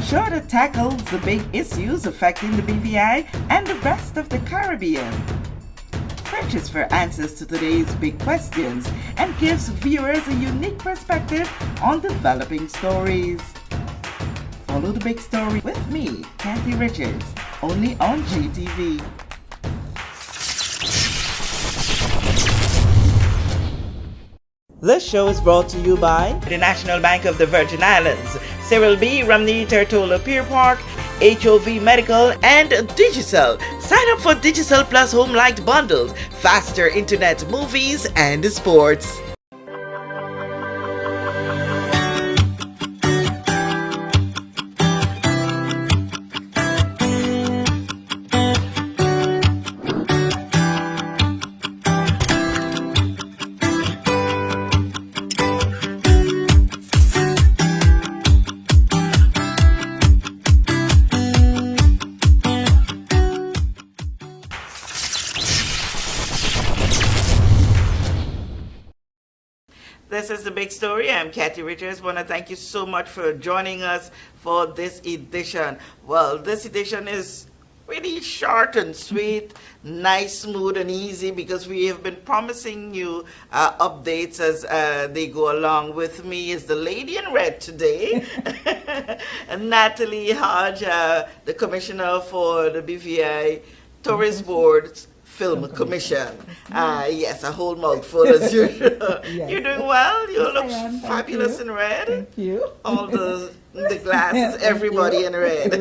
show that tackles the big issues affecting the BVI and the rest of the Caribbean. Searches for answers to today's big questions and gives viewers a unique perspective on developing stories. Follow the big story with me, Kathy Richards, only on GTV. This show is brought to you by the National Bank of the Virgin Islands, Cyril B. Ramney Tertola Pier Park, HOV Medical, and Digicel. Sign up for Digicel Plus Home Light bundles, faster internet, movies, and sports. This is the big story. I'm Kathy Richards. I want to thank you so much for joining us for this edition. Well, this edition is really short and sweet, nice, smooth, and easy because we have been promising you updates as they go along. With me is the lady in red today, Natalie Hodge, the commissioner for the BVI Tourist Board's Film Commission. Yes, a whole mouthful as usual. Yes. You're doing well. You look fabulous in red. Thank you. All the glasses, everybody in red.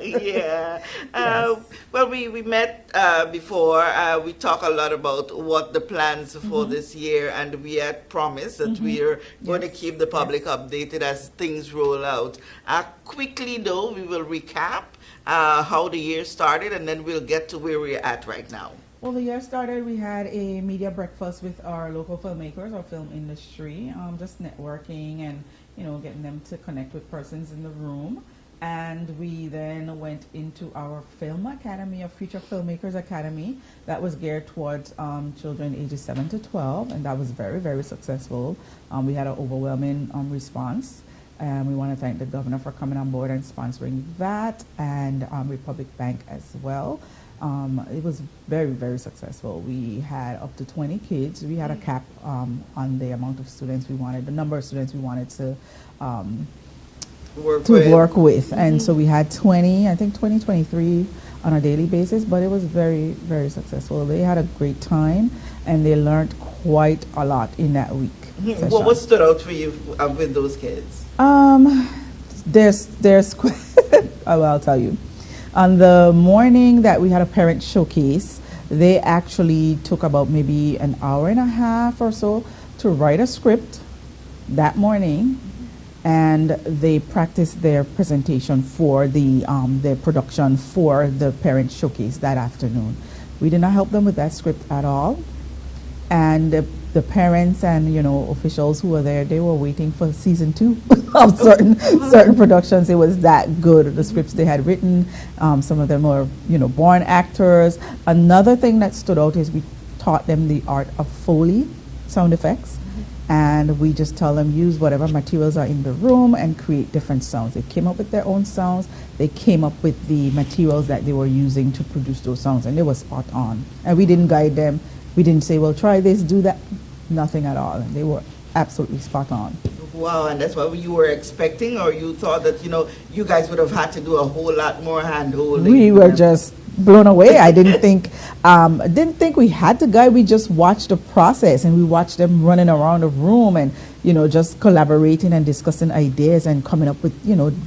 Yeah. Yes. Well, we met before. We talked a lot about what the plans for this year, and we had promised that we are going to keep the public updated as things roll out. Quickly, though, we will recap how the year started, and then we'll get to where we're at right now. Well, the year started, we had a media breakfast with our local filmmakers, our film industry, just networking and, getting them to connect with persons in the room. And we then went into our Film Academy, a Future Filmmakers Academy, that was geared towards children ages 7 to 12, and that was very, very successful. We had an overwhelming response. We want to thank the governor for coming on board and sponsoring that, and Republic Bank as well. It was very, very successful. We had up to 20 kids. We had a cap on the amount of students we wanted, the number of students we wanted to work with. And so we had 20, I think 23 on a daily basis, but it was very, very successful. They had a great time, and they learned quite a lot in that week. What stood out for you with those kids? There's I'll tell you. On the morning that we had a parent showcase, they actually took about maybe an hour and a half or so to write a script that morning, and they practiced their presentation for their production for the parent showcase that afternoon. We did not help them with that script at all, and the parents and officials who were there, they were waiting for season 2 of certain productions. It was that good, the scripts they had written. Some of them were born actors. Another thing that stood out is we taught them the art of Foley sound effects, and we just tell them use whatever materials are in the room and create different sounds. They came up with their own sounds. They came up with the materials that they were using to produce those sounds, and they were spot on. And we didn't guide them. We didn't say, well, try this, do that. Nothing at all. And they were absolutely spot on. Wow, and that's what you were expecting, or you thought that, you guys would have had to do a whole lot more hand-holding? We were just blown away. I didn't think we had to guide. We just watched the process, and we watched them running around the room and, just collaborating and discussing ideas and coming up with,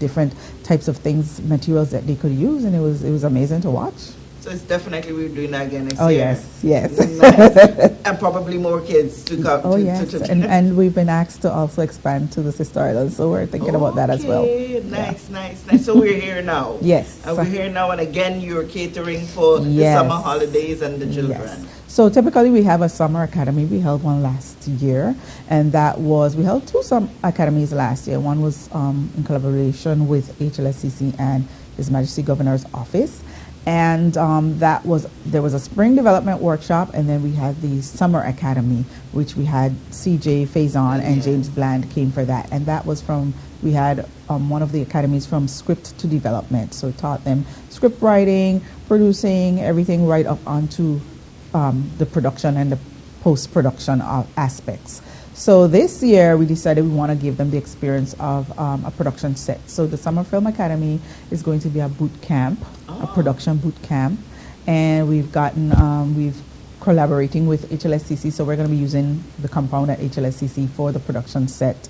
different types of things, materials that they could use, and it was amazing to watch. So it's definitely we're doing that again next year. Yes. Nice. And probably more kids to come. And we've been asked to also expand to the Sister Islands, so we're thinking about that as well. Nice. So we're here now. Yes. And we're here now, and again, you're catering for the summer holidays and the children. Yes. So typically we have a summer academy. We held one last year, and we held 2 summer academies last year. One was in collaboration with HLSCC and His Majesty Governor's Office. And there was a spring development workshop, and then we had the summer academy, which we had CJ Faison and James Bland came for that. And that was we had one of the academies from script to development. So it taught them script writing, producing, everything right up onto the production and the post-production aspects. So this year we decided we want to give them the experience of a production set. So the Summer Film Academy is going to be a boot camp, a production boot camp, and we've collaborating with HLSCC, so we're going to be using the compound at HLSCC for the production set.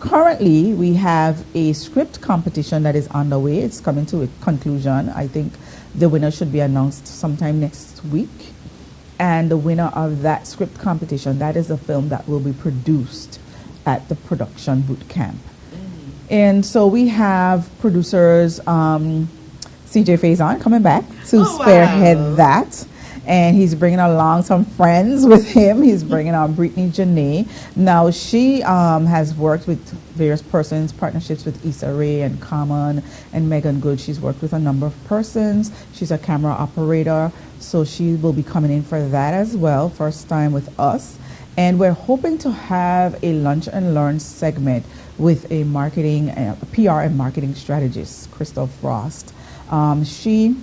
Currently, we have a script competition that is underway. It's coming to a conclusion. I think the winner should be announced sometime next week. And the winner of that script competition, that is a film that will be produced at the production boot camp. And so we have producers, CJ Faison coming back to spearhead that. And he's bringing along some friends with him. He's bringing on Brittany Janae. Now, she has worked with various persons, partnerships with Issa Rae and Common and Megan Good. She's worked with a number of persons. She's a camera operator, so she will be coming in for that as well, first time with us. And we're hoping to have a lunch and learn segment with a marketing, PR and marketing strategist, Crystal Frost. She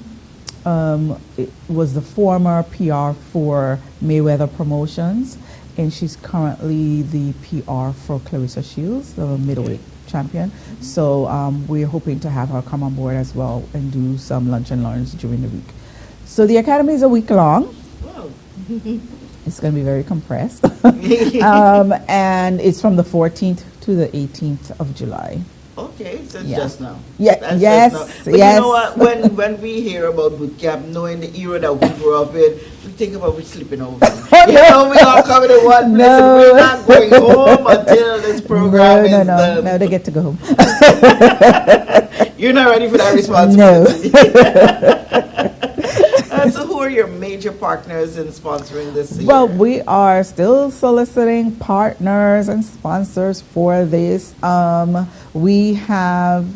was the former PR for Mayweather Promotions, and she's currently the PR for Clarissa Shields, the middleweight champion. So we're hoping to have her come on board as well and do some lunch and learns during the week. So the academy is a week long. Wow. It's going to be very compressed. And it's from the 14th to the 18th of July. Okay, so it's just now. Yeah, That's yes, just now. But yes. you know what? When we hear about boot camp, knowing the era that we grew up in, we think about we sleeping over. You know, we all coming in one place and we're not going home until this program is done. No, they get to go home. You're not ready for that responsibility. So who are your major partners in sponsoring this year? Well, we are still soliciting partners and sponsors for this. We have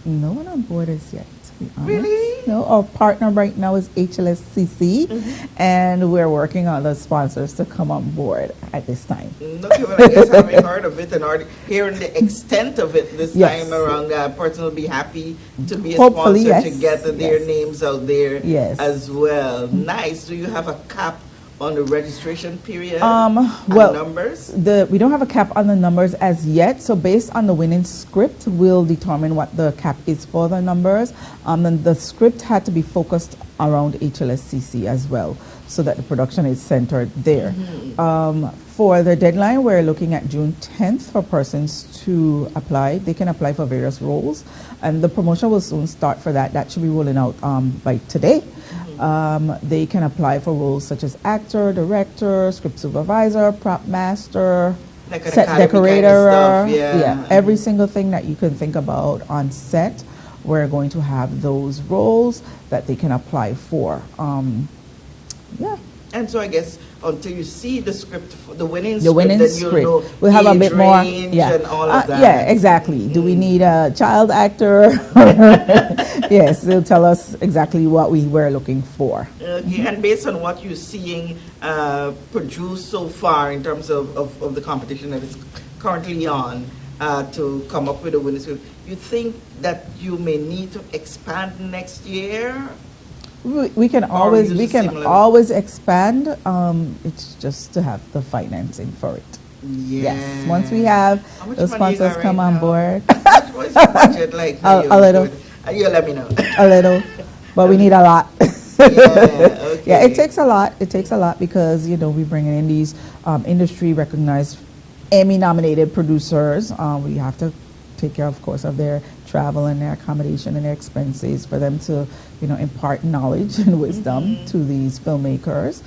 no one on board as yet, to be honest. Really? No, our partner right now is HLSCC, and we're working on the sponsors to come on board at this time. Okay, well, I guess having heard of it and already hearing the extent of it this time around, that person will be happy to be a Hopefully, sponsor to get their yes. names out there Yes. as well. Nice. Do you have a cap on the registration period? Well, numbers? We don't have a cap on the numbers as yet. So based on the winning script, we'll determine what the cap is for the numbers. And the script had to be focused around HLSCC as well, so that the production is centered there. For the deadline, we're looking at June 10th for persons to apply. They can apply for various roles, and the promotion will soon start for that. That should be rolling out by today. They can apply for roles such as actor, director, script supervisor, prop master, Like set decorator, kind of stuff, every single thing that you can think about on set. We're going to have those roles that they can apply for. And so I guess until you see the script, the winning script, you'll know we'll have a bit more, and all of that. Yeah, exactly. Do we need a child actor? Yes, they'll tell us exactly what we were looking for. Okay, and based on what you're seeing produced so far in terms of the competition that is currently on, to come up with a winning script, you think that you may need to expand next year? We can always expand. It's just to have the financing for it. Yes. Once we have the sponsors come on board. What is your budget like? A little. You let me know. A little, but we need a lot. Okay. Yeah, it takes a lot. It takes a lot because we bring in these industry recognized, Emmy-nominated producers. We have to take care, of course, of their travel and their accommodation and their expenses for them to, impart knowledge and wisdom to these filmmakers.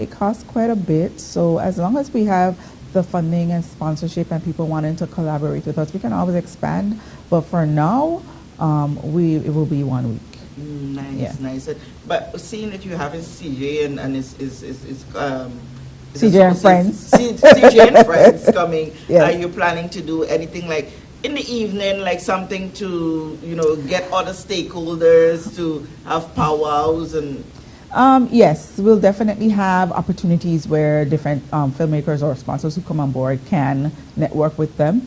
It costs quite a bit. So as long as we have the funding and sponsorship and people wanting to collaborate with us, we can always expand. But for now, it will be 1 week. Nice. But seeing that you have CJ and CJ and friends. CJ and friends coming, are you planning to do anything like in the evening, like something to, get other stakeholders to have powwows and... Yes, we'll definitely have opportunities where different filmmakers or sponsors who come on board can network with them.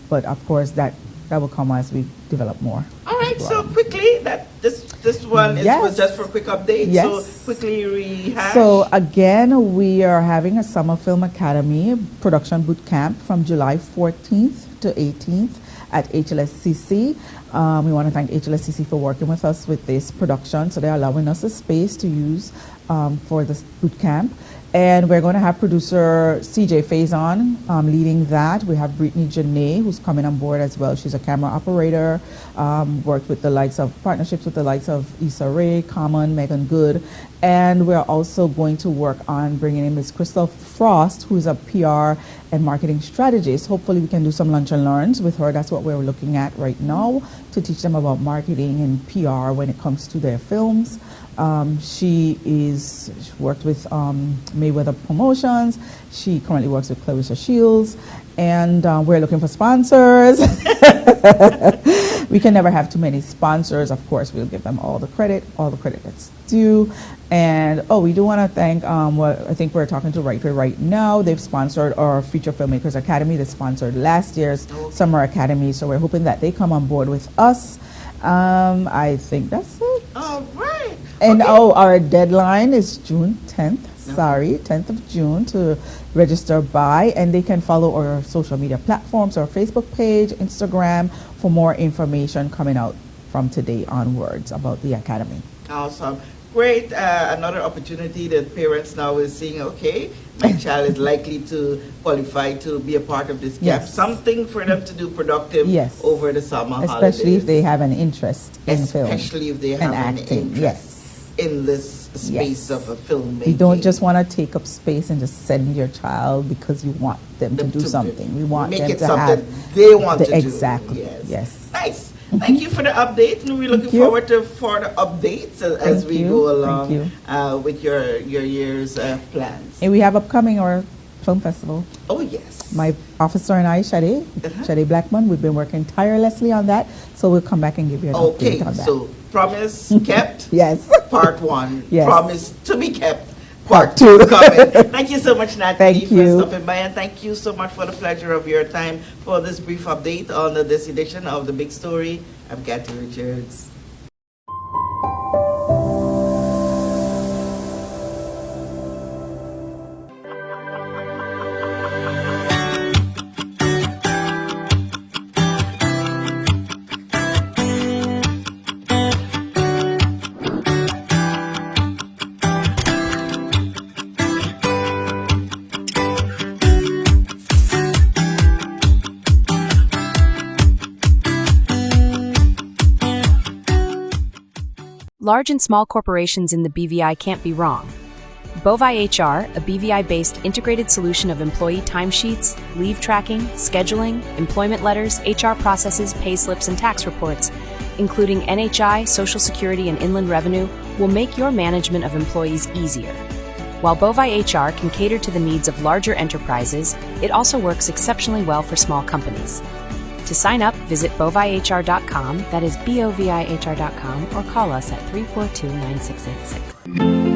But of course, that will come as we develop more. All right, so quickly, this one was just for a quick update. Yes. So quickly rehash. So again, we are having a Summer Film Academy production boot camp from July 14th to 18th at HLSCC. We want to thank HLSCC for working with us with this production. So they're allowing us a space to use for this boot camp. And we're going to have producer CJ Faison leading that. We have Brittany Janae, who's coming on board as well. She's a camera operator, worked with the likes of partnerships with the likes of Issa Rae, Common, Megan Good. And we're also going to work on bringing in Ms. Crystal Frost, who's a PR and marketing strategist. Hopefully we can do some lunch and learns with her. That's what we're looking at right now, to teach them about marketing and PR when it comes to their films. She worked with Mayweather Promotions. She currently works with Clarissa Shields, and we're looking for sponsors. We can never have too many sponsors. Of course, we'll give them all the credit that's due. And we do want to thank what I think we're talking to right now. They've sponsored our Feature Filmmakers Academy. They sponsored last year's Summer Academy, so we're hoping that they come on board with us. I think that's it. All right. And our deadline is June 10th. 10th of June to register by, and they can follow our social media platforms, our Facebook page, Instagram, for more information coming out from today onwards about the Academy. Awesome. Great. Another opportunity that parents now is seeing, okay, my child is likely to qualify to be a part of this camp. Yes. Something for them to do productive over the summer holidays. Especially if they have an interest in film. Especially if they have an interest in this space of a filmmaking. You don't just want to take up space and just send your child because you want them to do something. We want them to have they want to do. Exactly. Yes. Nice. Thank you for the update, and we're looking forward to further updates as we go along with your year's plans. And we have upcoming our film festival. Oh yes. My officer and I, Shade Blackman, we've been working tirelessly on that, so we'll come back and give you an update on that. So promise kept. Yes. Part 1. Yes. Promise to be kept. Part 2 coming. Thank you so much, Natalie, for stopping by, and thank you so much for the pleasure of your time for this brief update on this edition of The Big Story. I'm Kathy Richards. Large and small corporations in the BVI can't be wrong. BVI HR, a BVI-based integrated solution of employee timesheets, leave tracking, scheduling, employment letters, HR processes, pay slips, and tax reports, including NHI, Social Security, and Inland Revenue, will make your management of employees easier. While BVI HR can cater to the needs of larger enterprises, it also works exceptionally well for small companies. To sign up, visit bovihr.com, that is BOVIHR.com, or call us at 342-9686.